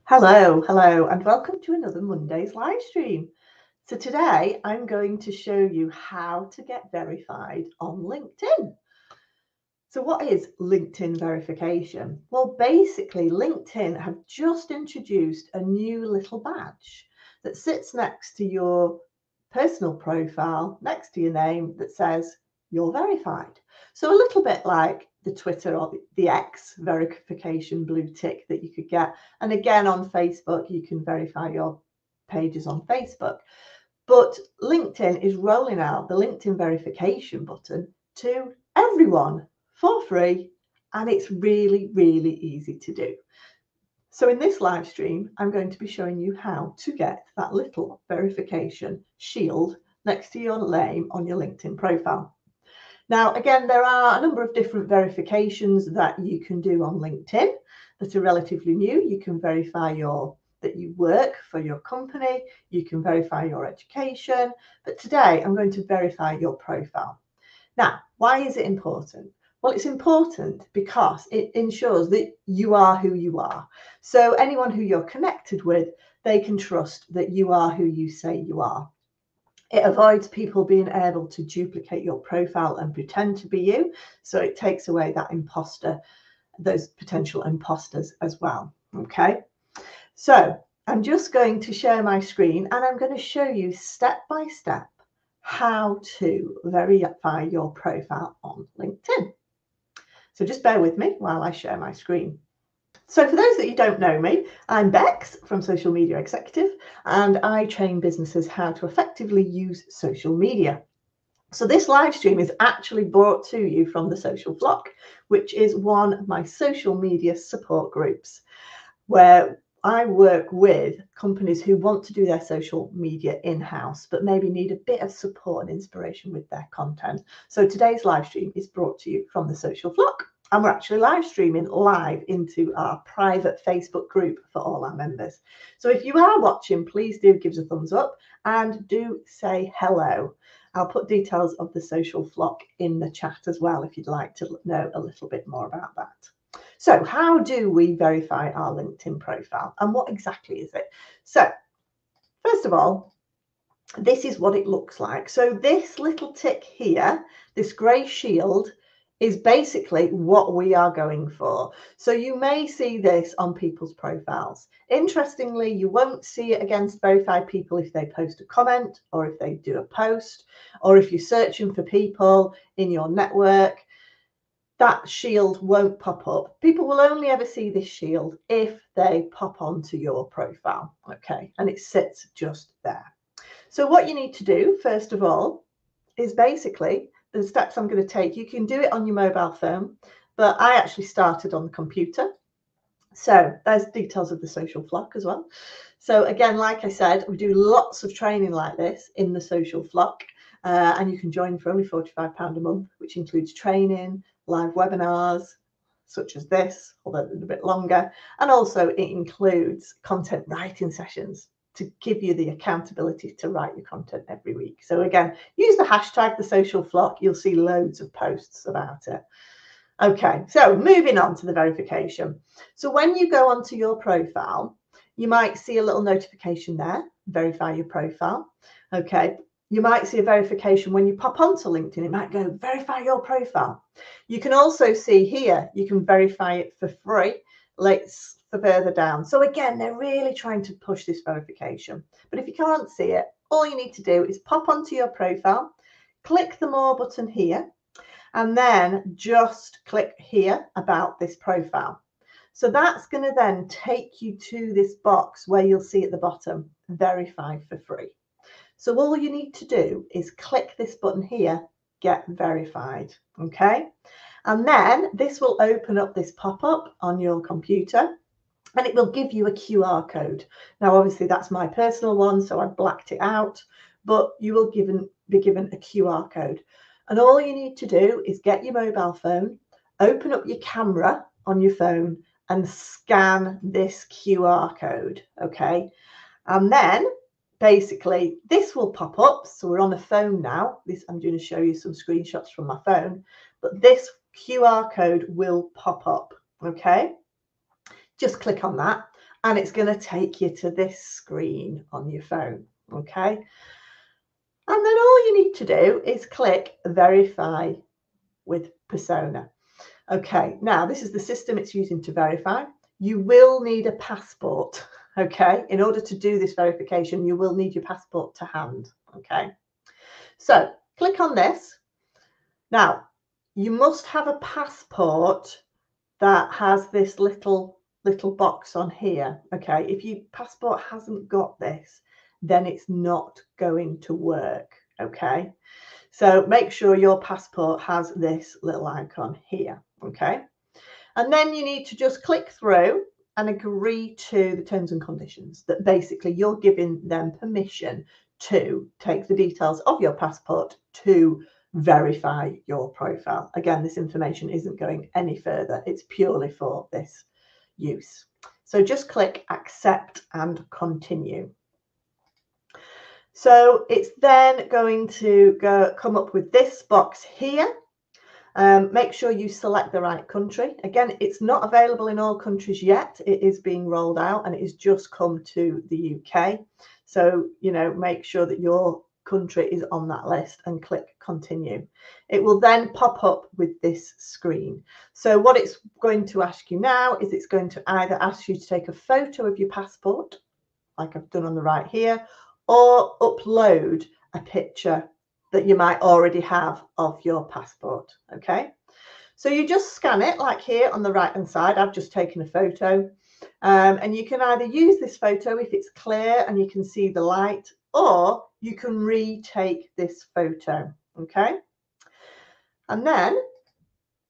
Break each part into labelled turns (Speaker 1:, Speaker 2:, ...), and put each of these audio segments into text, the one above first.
Speaker 1: Hello, and welcome to another Monday's live stream. So today I'm going to show you how to get verified on LinkedIn. So what is LinkedIn verification? Well, basically LinkedIn have just introduced a new little badge that sits next to your personal profile, next to your name, that says you're verified. So a little bit like the Twitter or the X verification blue tick that you could get. And again, on Facebook, you can verify your pages on Facebook. But LinkedIn is rolling out the LinkedIn verification button to everyone for free, and it's really, really easy to do. So in this live stream, I'm going to be showing you how to get that little verification shield next to your name on your LinkedIn profile. Now, again, there are a number of different verifications that you can do on LinkedIn that are relatively new. You can verify that you work for your company. You can verify your education. But today, I'm going to verify your profile. Now, why is it important? Well, it's important because it ensures that you are who you are. So anyone who you're connected with, they can trust that you are who you say you are. It avoids people being able to duplicate your profile and pretend to be you. So it takes away that those potential imposters as well. Okay. So I'm just going to share my screen and I'm going to show you step by step how to verify your profile on LinkedIn. So just bear with me while I share my screen. So for those that you don't know me, I'm Bex from Social Media Executive, and I train businesses how to effectively use social media. So this live stream is actually brought to you from the Social Flock, which is one of my social media support groups, where I work with companies who want to do their social media in-house, but maybe need a bit of support and inspiration with their content. So today's live stream is brought to you from the Social Flock. And we're actually live streaming live into our private Facebook group for all our members. So if you are watching, please do give us a thumbs up and do say hello. I'll put details of the Social Flock in the chat as well if you'd like to know a little bit more about that. So how do we verify our LinkedIn profile and what exactly is it? So first of all, this is what it looks like. So this little tick here, this grey shield, is basically what we are going for. So you may see this on people's profiles. Interestingly, you won't see it against verified people if they post a comment or if they do a post, or if you're searching for people in your network. That shield won't pop up. People will only ever see this shield if they pop onto your profile. Okay, and it sits just there. So what you need to do, first of all, is basically the steps I'm going to take. You can do it on your mobile phone, but I actually started on the computer. So there's details of the Social Flock as well. So again, like I said, we do lots of training like this in the Social Flock, and you can join for only £45 a month, which includes training, live webinars, such as this, although they're a bit longer. And also it includes content writing sessions to give you the accountability to write your content every week. So again, use the hashtag the Social Flock. You'll see loads of posts about it. Okay, so moving on to the verification. So when you go onto your profile, you might see a little notification there, verify your profile. Okay, you might see a verification when you pop onto LinkedIn. It might go, verify your profile. You can also see here, you can verify it for free. Let's further down. So again, they're really trying to push this verification. But if you can't see it, all you need to do is pop onto your profile, click the more button here, and then just click here about this profile. So that's going to then take you to this box where you'll see at the bottom, verify for free. So all you need to do is click this button here, get verified. Okay. And then this will open up this pop-up on your computer and it will give you a QR code. Now, obviously that's my personal one, so I blacked it out, but you will be given a QR code. And all you need to do is get your mobile phone, open up your camera on your phone and scan this QR code, okay? And then basically this will pop up. So we're on a phone now. I'm going to show you some screenshots from my phone, but this QR code will pop up, okay? Just click on that and it's going to take you to this screen on your phone. Okay. And then all you need to do is click verify with Persona. Okay, now this is the system it's using to verify. You will need a passport, okay? In order to do this verification, you will need your passport to hand, okay? So click on this. Now, you must have a passport that has this little box on here, okay? If your passport hasn't got this, then it's not going to work, okay? So make sure your passport has this little icon here, okay? And then you need to just click through and agree to the terms and conditions that basically you're giving them permission to take the details of your passport to verify your profile. Again, this information isn't going any further. It's purely for this use. So just click accept and continue. So it's then going to come up with this box here. Make sure you select the right country. Again, it's not available in all countries yet. It is being rolled out and it has just come to the UK. So, make sure that your country is on that list and click continue. It will then pop up with this screen. So what it's going to ask you now is it's going to either ask you to take a photo of your passport, like I've done on the right here, or upload a picture that you might already have of your passport. Okay, so you just scan it like here on the right hand side. I've just taken a photo, and you can either use this photo if it's clear and you can see the light, or you can retake this photo. Okay, and then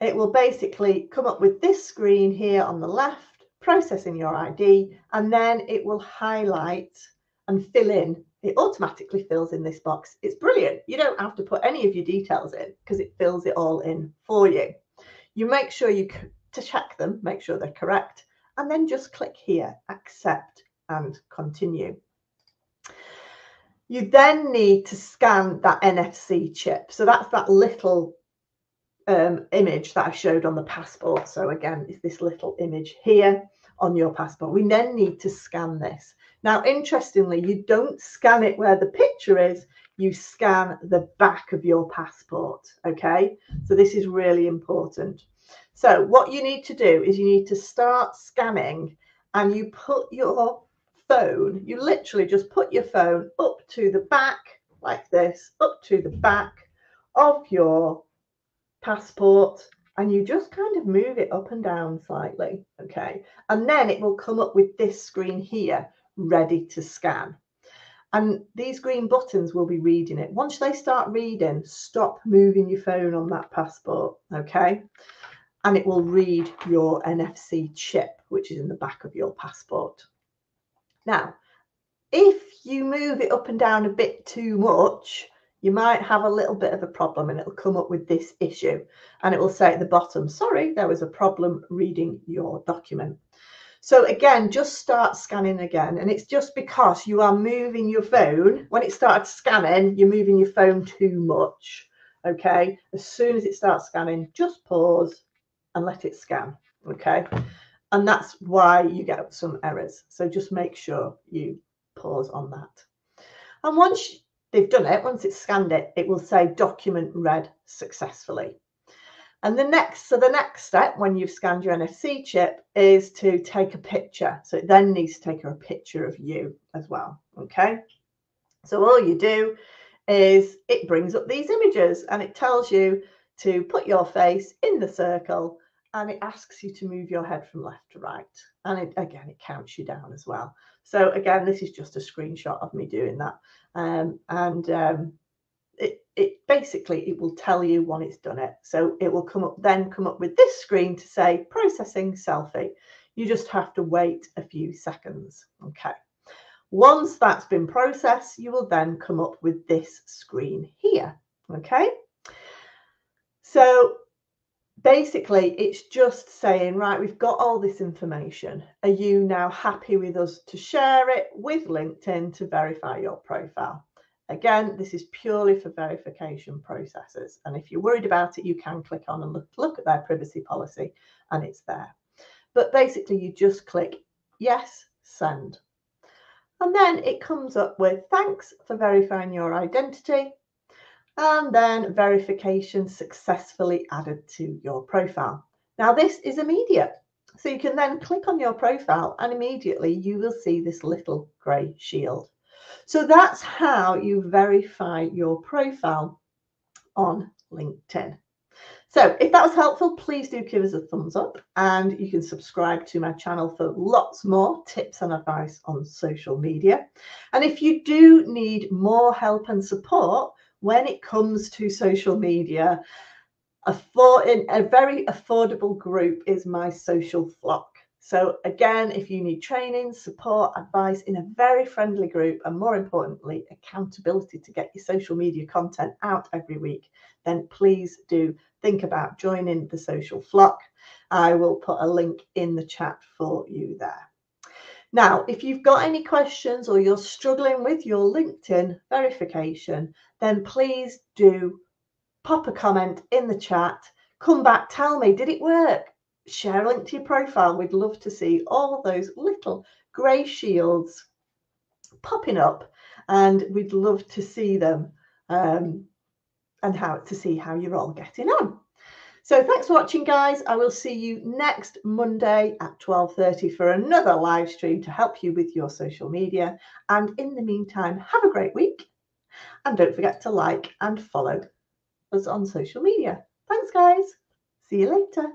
Speaker 1: it will basically come up with this screen here on the left, processing your ID, and then it will highlight and fill in. It automatically fills in this box. It's brilliant. You don't have to put any of your details in because it fills it all in for you. You make sure to check them, make sure they're correct, and then just click here, accept and continue. You then need to scan that NFC chip. So that's that little image that I showed on the passport. So again, it's this little image here on your passport. We then need to scan this. Now, interestingly, you don't scan it where the picture is, you scan the back of your passport, okay? So this is really important. So what you need to do is you need to start scanning and you put your phone, you literally just put your phone up to the back like this, up to the back of your passport, and you just kind of move it up and down slightly, okay? And then it will come up with this screen here, ready to scan. And these green buttons will be reading it. Once they start reading, stop moving your phone on that passport, okay? And it will read your NFC chip, which is in the back of your passport. Now, if you move it up and down a bit too much, you might have a little bit of a problem and it'll come up with this issue and it will say at the bottom, sorry, there was a problem reading your document. So again, just start scanning again. And it's just because you are moving your phone. When it started scanning, you're moving your phone too much. Okay. As soon as it starts scanning, just pause and let it scan. Okay. And that's why you get some errors. So just make sure you pause on that. And once they've done it, once it's scanned it, it will say document read successfully. And the next step when you've scanned your NFC chip is to take a picture. So it then needs to take a picture of you as well. Okay. So all you do is it brings up these images and it tells you to put your face in the circle and it asks you to move your head from left to right. And again, it counts you down as well. So again, this is just a screenshot of me doing that. It basically, it will tell you when it's done it. So it will come up with this screen to say processing selfie. You just have to wait a few seconds. Okay. Once that's been processed, you will then come up with this screen here. Okay. So basically, it's just saying, right, we've got all this information. Are you now happy with us to share it with LinkedIn to verify your profile? Again, this is purely for verification processes. And if you're worried about it, you can click on and look at their privacy policy and it's there. But basically, you just click yes, send. And then it comes up with thanks for verifying your identity, and then verification successfully added to your profile. Now this is immediate. So you can then click on your profile and immediately you will see this little grey shield. So that's how you verify your profile on LinkedIn. So if that was helpful, please do give us a thumbs up, and you can subscribe to my channel for lots more tips and advice on social media. And if you do need more help and support when it comes to social media, a very affordable group is my social flock. So again, if you need training, support, advice in a very friendly group, and more importantly, accountability to get your social media content out every week, then please do think about joining the social flock. I will put a link in the chat for you there. Now, if you've got any questions or you're struggling with your LinkedIn verification, then please do pop a comment in the chat, come back, tell me, did it work? Share a link to your profile. We'd love to see all those little grey shields popping up, and we'd love to see them and to see how you're all getting on. So thanks for watching, guys. I will see you next Monday at 12:30 for another live stream to help you with your social media. And in the meantime, have a great week, and don't forget to like and follow us on social media. Thanks, guys. See you later.